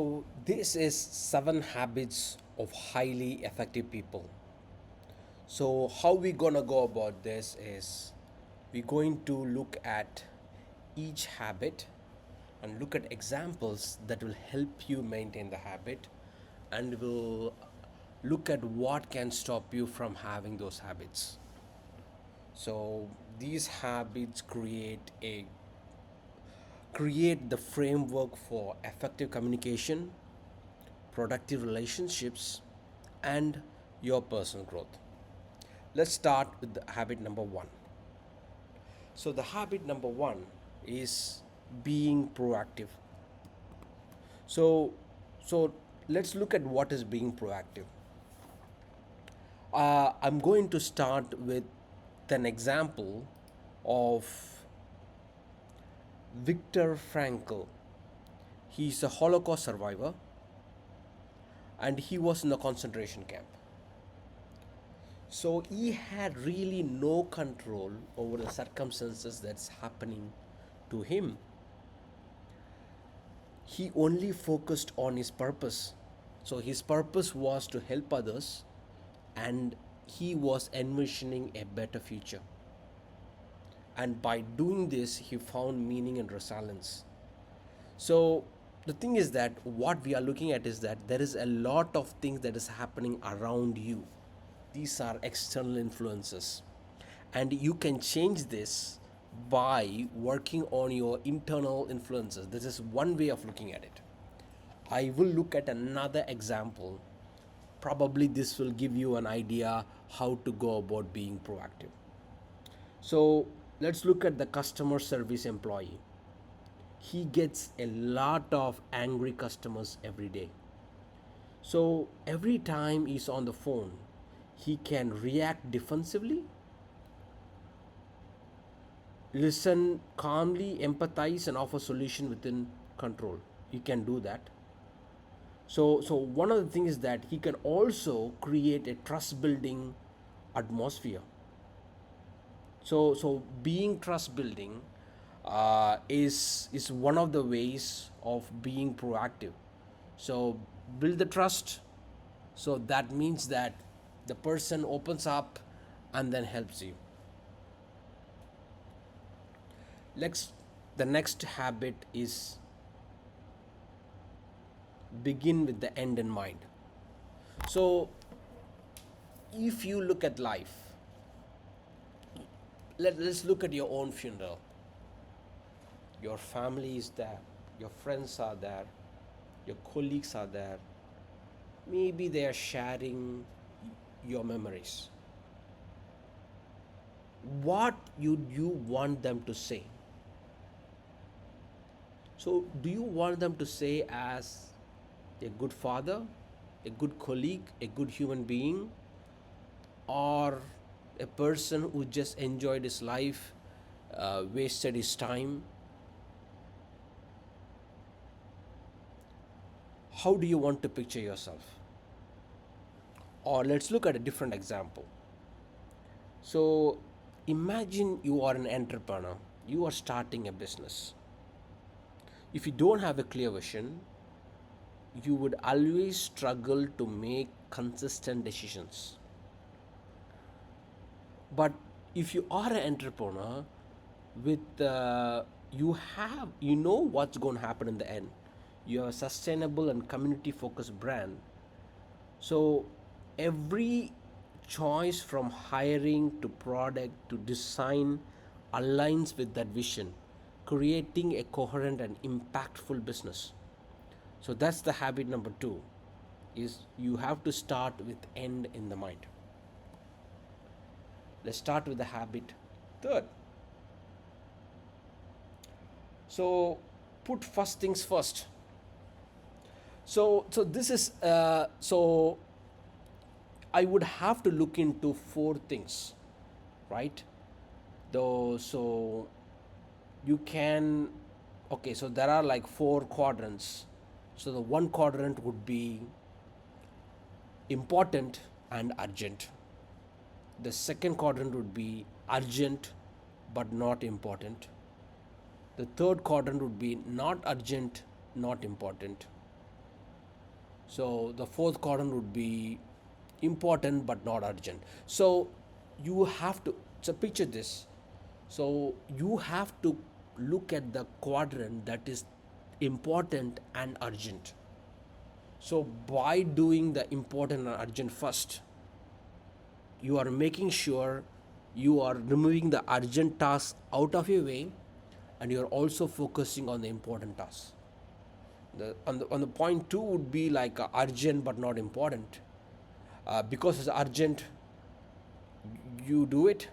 So this is 7 habits of highly effective people. So how we gonna go about this is we're going to look at each habit and look at examples that will help you maintain the habit, and we'll look at what can stop you from having those habits. So these habits create the framework for effective communication, productive relationships, and your personal growth. Let's start with the habit number one. So, the habit number one is being proactive. So, so let's look at what is being proactive. I'm going to start with an example of Viktor Frankl. He's a Holocaust survivor and he was in a concentration camp. So he had really no control over the circumstances that's happening to him. He only focused on his purpose. So his purpose was to help others, and he was envisioning a better future. And by doing this, he found meaning and resilience. So the thing is that what we are looking at is that there is a lot of things that is happening around you. These are external influences. And you can change this by working on your internal influences. This is one way of looking at it. I will look at another example. Probably this will give you an idea how to go about being proactive. So let's look at the customer service employee. He gets a lot of angry customers every day. So every time he's on the phone, he can react defensively, listen calmly, empathize, and offer solution within control. He can do that. So one of the things is that he can also create a trust building atmosphere. So being trust building is one of the ways of being proactive. So build the trust. So that means that the person opens up and then helps you. Next, the next habit is begin with the end in mind. So if you look at life, let's look at your own funeral. Your family is there, your friends are there, your colleagues are there. Maybe they are sharing your memories. What you want them to say? So, do you want them to say as a good father, a good colleague, a good human being, or a person who just enjoyed his life, wasted his time? How do you want to picture yourself? Or let's look at a different example. So, imagine you are an entrepreneur, you are starting a business. If you don't have a clear vision, you would always struggle to make consistent decisions. But if you are an entrepreneur, with you know what's going to happen in the end. You have a sustainable and community focused brand. So every choice from hiring to product to design aligns with that vision, creating a coherent and impactful business. So that's the habit number two, is you have to start with end in the mind. Let's start with the habit third. So put first things first. So this is so I would have to look into four things, right? Though so you can okay, so there are like four quadrants. So the one quadrant would be important and urgent. The second quadrant would be urgent but not important. The third quadrant would be not urgent, not important. So the fourth quadrant would be important but not urgent. So you have to, so picture this. So you have to look at the quadrant that is important and urgent. So by doing the important and urgent first, you are making sure you are removing the urgent tasks out of your way, and you are also focusing on the important tasks. On the point two would be like urgent but not important. Because it's urgent, you do it.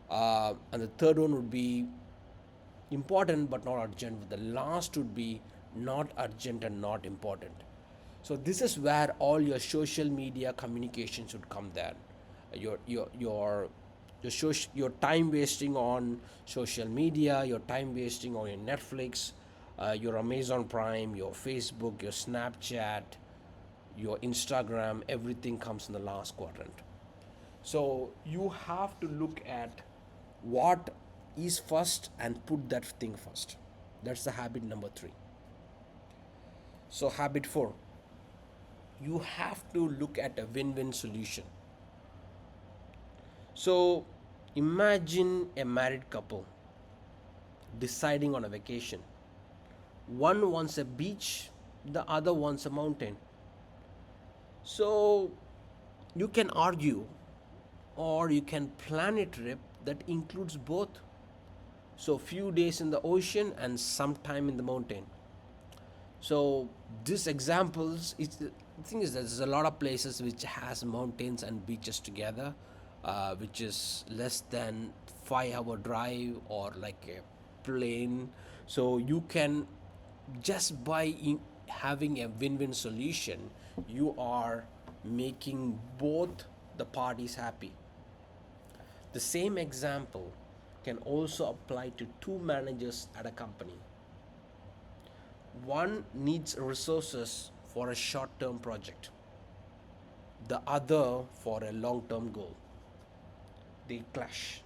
And the third one would be important but not urgent. The last would be not urgent and not important. So this is where all your social media communication should come there. Your time wasting on social media, your time wasting on your Netflix, your Amazon Prime, your Facebook, your Snapchat, your Instagram, everything comes in the last quadrant. So you have to look at what is first and put that thing first. That's the habit number three. So, habit four, you have to look at a win win solution. So, imagine a married couple deciding on a vacation. One wants a beach, the other wants a mountain. So, you can argue, or you can plan a trip that includes both. So, few days in the ocean and some time in the mountain. So these examples, the thing is that there's a lot of places which has mountains and beaches together, which is less than 5 hour drive or like a plane. So you can, just by having a win-win solution, you are making both the parties happy. The same example can also apply to two managers at a company. One needs resources for a short term project, the other for a long term goal. They clash.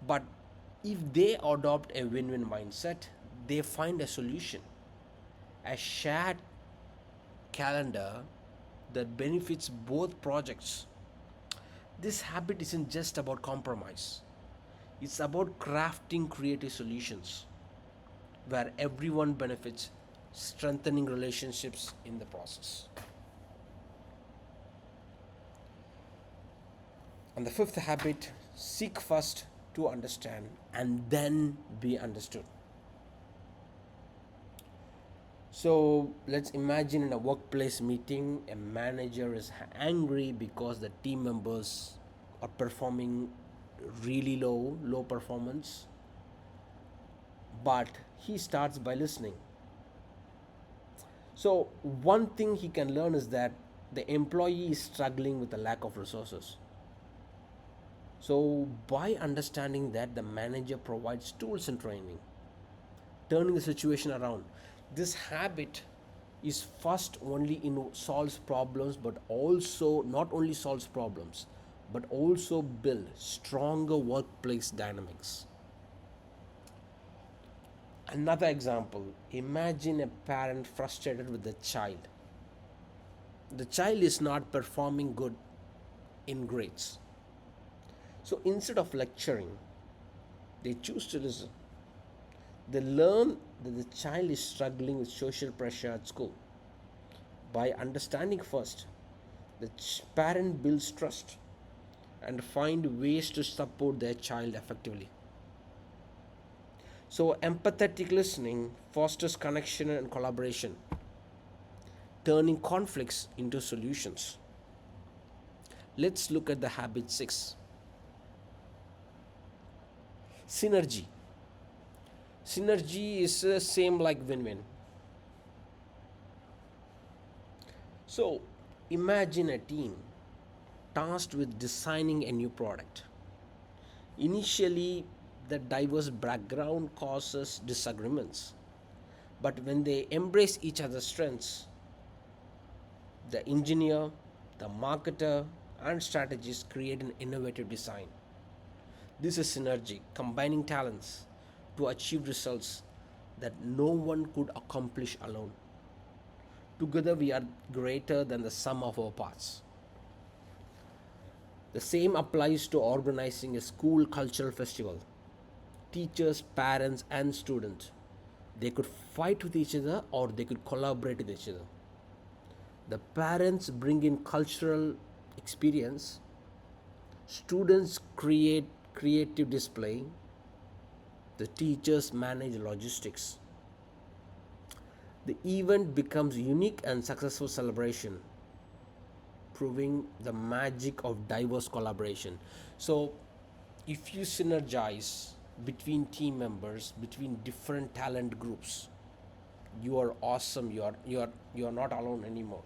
But if they adopt a win win mindset, they find a solution, a shared calendar that benefits both projects. This habit isn't just about compromise, it's about crafting creative solutions where everyone benefits, strengthening relationships in the process. And the fifth habit, seek first to understand and then be understood. So let's imagine in a workplace meeting, a manager is angry because the team members are performing really low performance, but he starts by listening. So, one thing he can learn is that the employee is struggling with a lack of resources. So, by understanding that, the manager provides tools and training, turning the situation around. This habit is first only in solves problems, but also not only solves problems, but also build stronger workplace dynamics. Another example, imagine a parent frustrated with the child. The child is not performing good in grades. So instead of lecturing, they choose to listen. They learn that the child is struggling with social pressure at school. By understanding first, the parent builds trust and find ways to support their child effectively. So empathetic listening fosters connection and collaboration, turning conflicts into solutions. Let's look at the habit 6. Synergy. Synergy is the same like win-win. So imagine a team tasked with designing a new product. Initially, the diverse background causes disagreements, but when they embrace each other's strengths, the engineer, the marketer, and strategists create an innovative design. This is synergy, combining talents to achieve results that no one could accomplish alone. Together we are greater than the sum of our parts. The same applies to organizing a school cultural festival. Teachers, parents, and students, they could fight with each other or they could collaborate with each other. The parents bring in cultural experience, students create creative display, the teachers manage logistics. The event becomes unique and successful celebration, proving the magic of diverse collaboration. So, if you synergize between team members, between different talent groups, you are awesome. You are not alone anymore.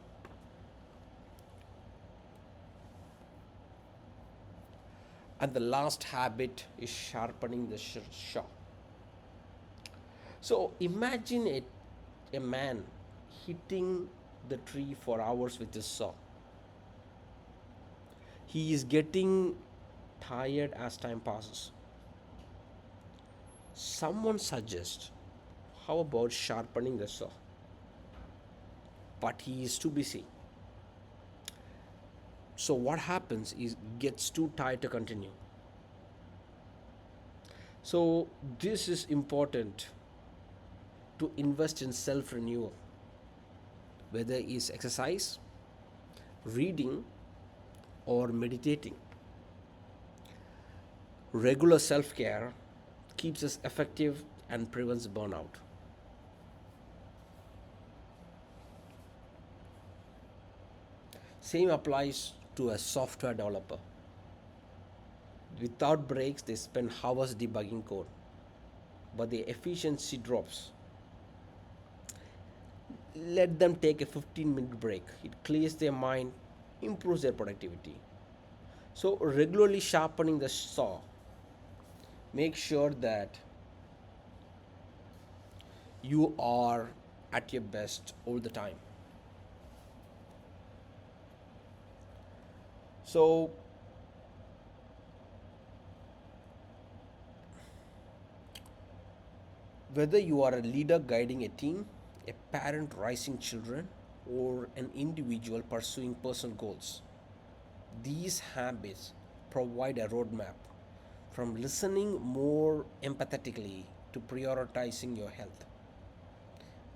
And the last habit is sharpening the saw. So imagine a man hitting the tree for hours with his saw. He is getting tired as time passes. Someone suggests, how about sharpening the saw? But he is too busy. So what happens is gets too tired to continue. So this is important to invest in self renewal, whether it's exercise, reading, or meditating. Regular self care keeps us effective and prevents burnout. Same applies to a software developer. Without breaks, they spend hours debugging code, but the efficiency drops. Let them take a 15-minute break. It clears their mind, improves their productivity. So, regularly sharpening the saw, make sure that you are at your best all the time. So, whether you are a leader guiding a team, a parent raising children, or an individual pursuing personal goals, these habits provide a roadmap from listening more empathetically to prioritizing your health.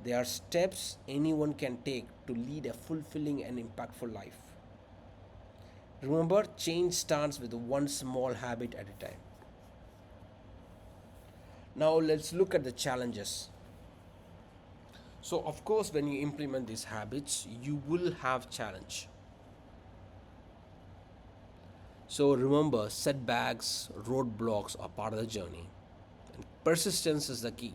They are steps anyone can take to lead a fulfilling and impactful life. Remember, change starts with one small habit at a time. Now, let's look at the challenges. So, of course, when you implement these habits, you will have challenge. So, remember, setbacks, roadblocks are part of the journey, and persistence is the key.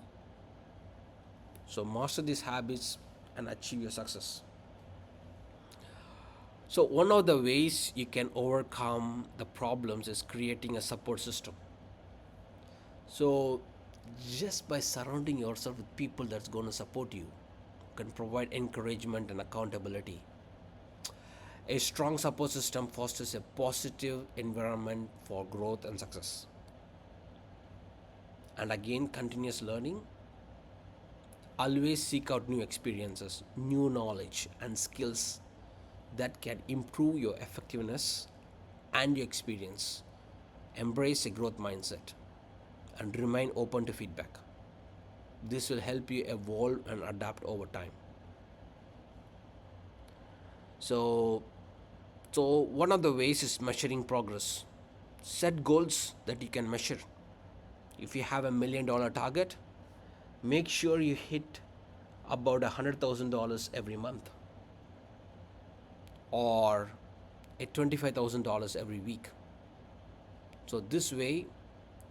So, master these habits and achieve your success. So, one of the ways you can overcome the problems is creating a support system. So, just by surrounding yourself with people that's going to support you, can provide encouragement and accountability. A strong support system fosters a positive environment for growth and success. And again, continuous learning. Always seek out new experiences, new knowledge, and skills that can improve your effectiveness and your experience. Embrace a growth mindset and remain open to feedback. This will help you evolve and adapt over time. So, so one of the ways is measuring progress. Set goals that you can measure. If you have $1 million target, make sure you hit about $100,000 every month or at $25,000 every week. So this way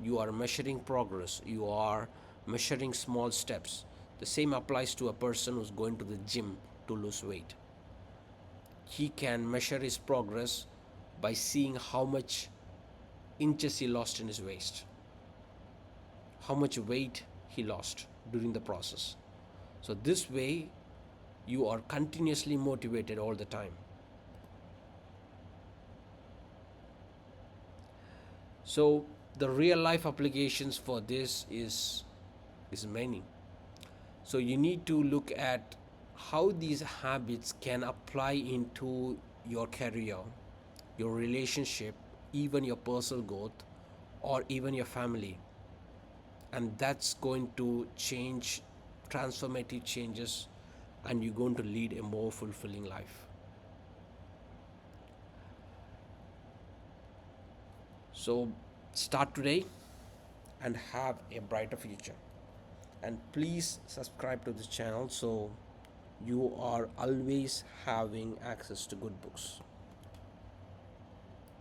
you are measuring progress, you are measuring small steps. The same applies to a person who's going to the gym to lose weight. He can measure his progress by seeing how much inches he lost in his waist, how much weight he lost during the process. So this way you are continuously motivated all the time. So the real life applications for this is many. So you need to look at how these habits can apply into your career, your relationship, even your personal growth, or even your family. And that's going to change, transformative changes, and you're going to lead a more fulfilling life. So start today and have a brighter future. And please subscribe to this channel so you are always having access to good books.